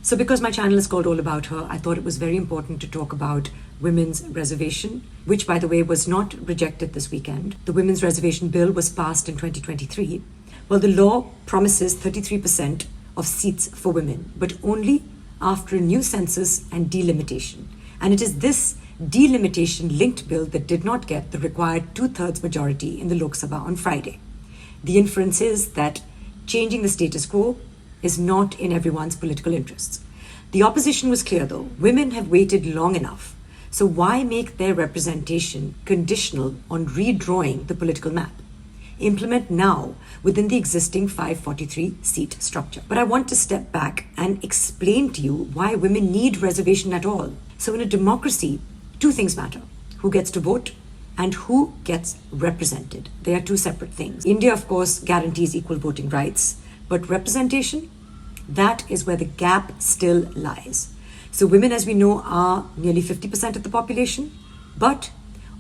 So because my channel is called All About Her, I thought it was very important to talk about women's reservation, which, by the way, was not rejected this weekend. The Women's Reservation Bill was passed in 2023. Well, the law promises 33% of seats for women, but only after a new census and delimitation. And it is this delimitation-linked bill that did not get the required two-thirds majority in the Lok Sabha on Friday. The inference is that changing the status quo is not in everyone's political interests. The opposition was clear, though. Women have waited long enough. So why make their representation conditional on redrawing the political map? Implement now within the existing 543 seat structure. But I want to step back and explain to you why women need reservation at all. So in a democracy, two things matter: who gets to vote and who gets represented. They are two separate things. India, of course, guarantees equal voting rights, but representation, that is where the gap still lies. So women, as we know, are nearly 50% of the population, but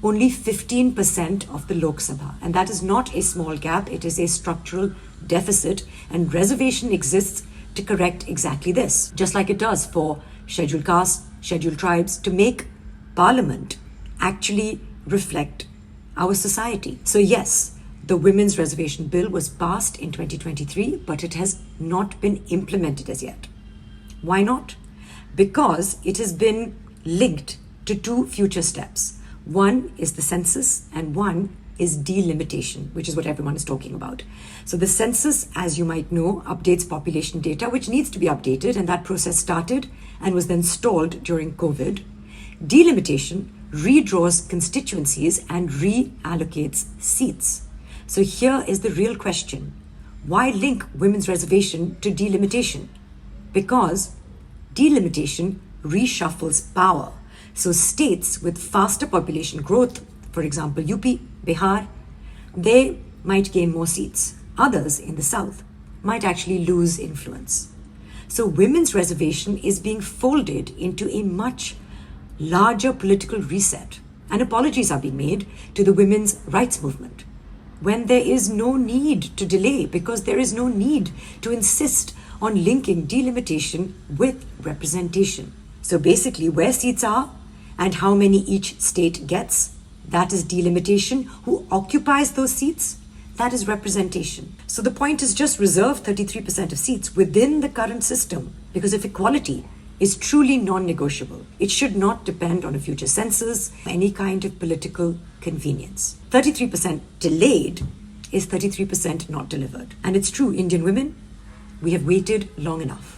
only 15% of the Lok Sabha. And that is not a small gap, it is a structural deficit, and reservation exists to correct exactly this, just like it does for scheduled castes, scheduled tribes, to make parliament actually reflect our society. So yes, the Women's Reservation Bill was passed in 2023, but it has not been implemented as yet. Why not? Because it has been linked to two future steps. One is the census and one is delimitation, which is what everyone is talking about. So the census, as you might know, updates population data, which needs to be updated, and that process started and was then stalled during COVID. Delimitation redraws constituencies and reallocates seats. So here is the real question. Why link women's reservation to delimitation? Because delimitation reshuffles power. So states with faster population growth, for example, UP, Bihar, they might gain more seats. Others in the south might actually lose influence. So women's reservation is being folded into a much larger political reset. And apologies are being made to the women's rights movement, when there is no need to delay, because there is no need to insist on linking delimitation with representation. So basically, where seats are and how many each state gets, that is delimitation. Who occupies those seats, that is representation. So the point is just reserve 33% of seats within the current system, because if equality is truly non-negotiable, it should not depend on a future census, any kind of political convenience. 33% delayed is 33% not delivered. And it's true, Indian women, we have waited long enough.